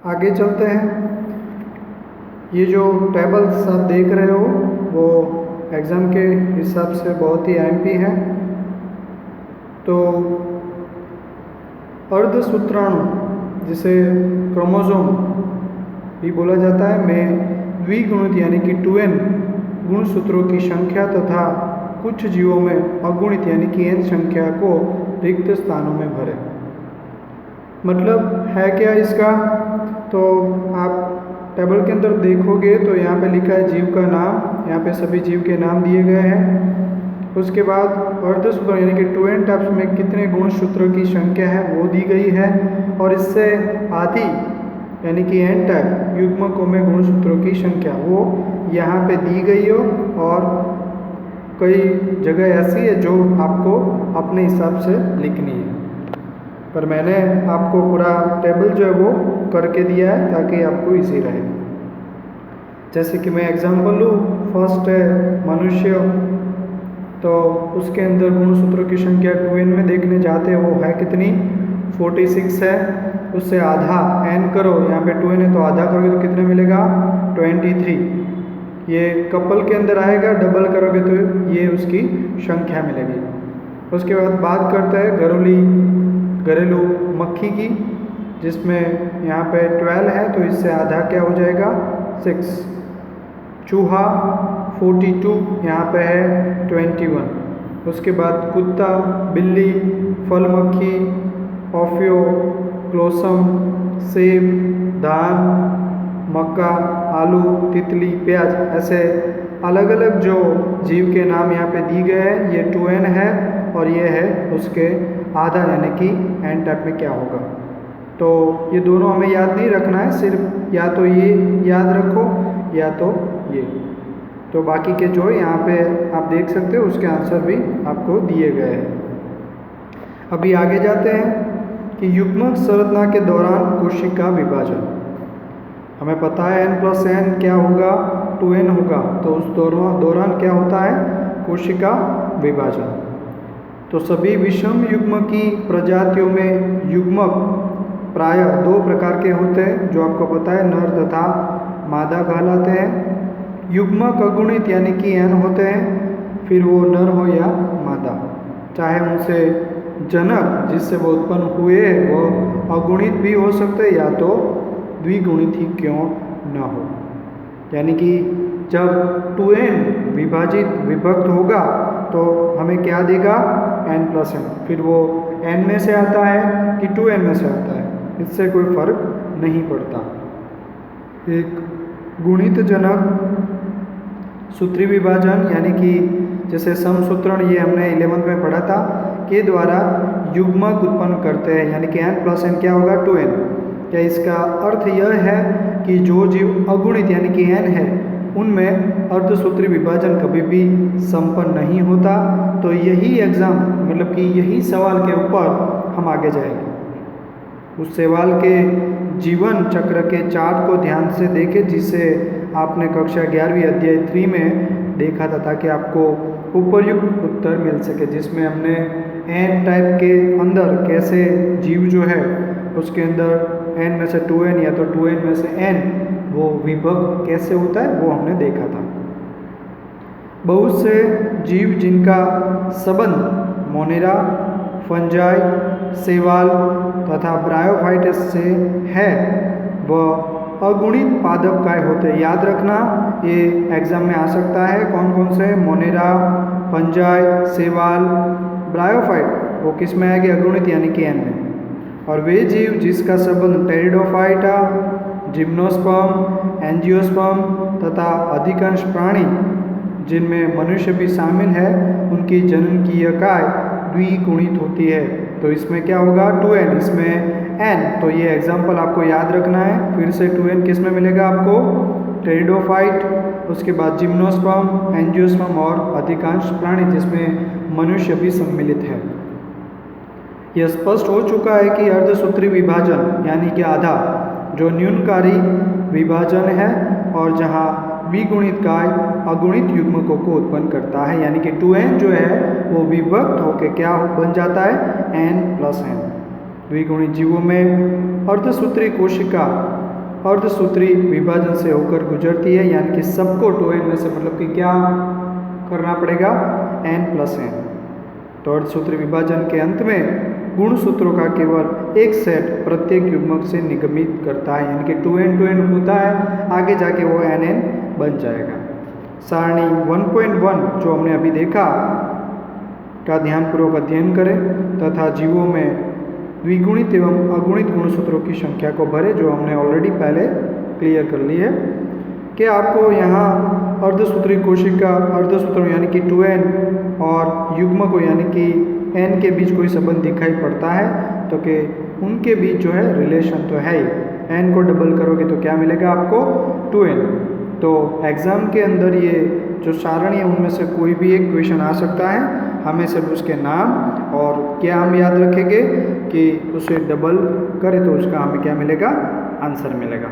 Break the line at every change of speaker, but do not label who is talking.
आगे चलते हैं। ये जो टेबल्स आप देख रहे हो वो एग्ज़ाम के हिसाब से बहुत ही एमपी है। तो अर्धसूत्राणु जिसे क्रोमोसोम भी बोला जाता है में द्विगुणित यानी कि 2n गुणसूत्रों की संख्या तथा कुछ जीवों में अगुणित यानी कि n संख्या को रिक्त स्थानों में भरे। मतलब है क्या इसका? तो आप टेबल के अंदर देखोगे तो यहाँ पे लिखा है जीव का नाम, यहाँ पे सभी जीव के नाम दिए गए हैं। उसके बाद अर्धसूत्र यानी कि 2n टाइप्स में कितने गुणसूत्रों की संख्या है वो दी गई है, और इससे आधी यानी कि n टाइप युग्मकों में गुणसूत्रों की संख्या वो यहाँ पे दी गई हो, और कई जगह ऐसी है जो आपको अपने हिसाब से लिखनी है, पर मैंने आपको पूरा टेबल जो है वो करके दिया है ताकि आपको इजी रहे। जैसे कि मैं एग्जांपल लूँ, फर्स्ट है मनुष्य, तो उसके अंदर गुणसूत्रों की संख्या 2n में देखने जाते हैं, वो है कितनी 46 है। उससे आधा n करो, यहाँ पे 2n है तो आधा करोगे तो कितने मिलेगा 23। ये कपल के अंदर आएगा, डबल करोगे तो ये उसकी संख्या मिलेगी। उसके बाद बात करते हैं घरेलू मक्खी की, जिसमें यहाँ पे 12 है तो इससे आधा क्या हो जाएगा 6। चूहा 42, यहाँ पे है 21। उसके बाद कुत्ता, बिल्ली, फल मक्खी, ऑफियो, क्लोसम, सेब, धान, मक्का, आलू, तितली, प्याज, ऐसे अलग अलग जो जीव के नाम यहाँ पे दी गए हैं। ये 2n है और ये है उसके आधा यानी कि n टाइप में क्या होगा। तो ये दोनों हमें याद नहीं रखना है, सिर्फ या तो ये याद रखो या तो ये। तो बाकी के जो यहाँ पे आप देख सकते हो उसके आंसर भी आपको दिए गए हैं। अभी आगे जाते हैं कि युग्मक संरचना के दौरान कोशिका विभाजन। हमें पता है n+n क्या होगा 2n होगा, तो उस दौरान क्या होता है कोशिका विभाजन। तो सभी विषम युग्म की प्रजातियों में युग्मक प्रायः 2 प्रकार के होते हैं, जो आपको पता है नर तथा मादा कहलाते हैं। युग्मक अगुणित यानी कि n होते हैं, फिर वो नर हो या मादा, चाहे उनसे जनक जिससे वो उत्पन्न हुए वो अगुणित भी हो सकते या तो द्विगुणित ही क्यों न हो। यानी कि जब 2n विभक्त होगा तो हमें क्या देगा n+n, फिर वो n में से आता है कि 2n में से आता है, इससे कोई फर्क नहीं पड़ता। एक गुणित जनक सूत्री विभाजन यानी कि जैसे समसूत्रण, ये हमने 11th में पढ़ा था, के द्वारा युग्मक उत्पन्न करते हैं, यानी कि n+n क्या होगा 2n। क्या इसका अर्थ यह है कि जो जीव अगुणित यानी कि n है उनमें अर्धसूत्री विभाजन कभी भी संपन्न नहीं होता। तो यही एग्जाम मतलब कि यही सवाल के ऊपर हम आगे जाएंगे। उस सवाल के जीवन चक्र के चार्ट को ध्यान से देखें, जिसे आपने कक्षा 11वीं अध्याय 3 में देखा था, ताकि आपको उपयुक्त उत्तर मिल सके, जिसमें हमने n टाइप के अंदर कैसे जीव जो है उसके अंदर n में से 2n या तो 2n में से n वो विभक्त कैसे होता है वो हमने देखा था। बहुत से जीव जिनका संबंध मोनेरा, फंजाई, शैवाल तथा ब्रायोफाइट्स से है वह अगुणित पादप काय होते हैं। याद रखना, ये एग्जाम में आ सकता है। कौन कौन से? मोनेरा, फंजाई, शैवाल, ब्रायोफाइट वो किस में आएगी अगुणित यानी कि n में। और वे जीव जिसका संबंध टेरिडोफाइटा, जिम्नोस्पर्म, एंजियोस्पर्म तथा अधिकांश प्राणी जिनमें मनुष्य भी शामिल है उनकी जननकीय काय द्विगुणित होती है। तो इसमें क्या होगा 2n, इसमें n। तो ये एग्जाम्पल आपको याद रखना है। फिर से 2n किस में मिलेगा आपको? टेरिडोफाइट, उसके बाद जिम्नोस्पर्म, एंजियोस्पर्म और अधिकांश प्राणी जिसमें मनुष्य भी सम्मिलित है। यह स्पष्ट हो चुका है कि अर्धसूत्री विभाजन यानी कि आधा जो न्यूनकारी विभाजन है और जहाँ द्विगुणित काय अगुणित युग्मकों को उत्पन्न करता है, यानी कि 2n जो है वो विभक्त होकर क्या बन जाता है n+n। द्विगुणित जीवों में अर्धसूत्री कोशिका अर्धसूत्री विभाजन से होकर गुजरती है, यानी कि सबको 2n में से मतलब कि क्या करना पड़ेगा, n+n। तो अर्धसूत्री विभाजन के अंत में गुणसूत्रों का केवल एक सेट प्रत्येक युग्मक से निगमित करता है, यानी कि 2n होता है, आगे जाके वो nn बन जाएगा। सारणी 1.1 जो हमने अभी देखा का ध्यानपूर्वक अध्ययन करें तथा जीवों में द्विगुणित एवं अगुणित गुणसूत्रों की संख्या को भरे, जो हमने ऑलरेडी पहले क्लियर कर ली है कि आपको यहाँ अर्धसूत्री कोशिका अर्धसूत्रों यानी कि 2n और युग्म को यानी कि n के बीच कोई संबंध दिखाई पड़ता है तो कि उनके बीच जो है रिलेशन तो है ही, n को डबल करोगे तो क्या मिलेगा आपको 2n। तो एग्ज़ाम के अंदर ये जो सारणी है उनमें से कोई भी एक क्वेश्चन आ सकता है, हमें सिर्फ उसके नाम और क्या हम याद रखेंगे कि उसे डबल करें तो उसका हमें क्या मिलेगा, आंसर मिलेगा।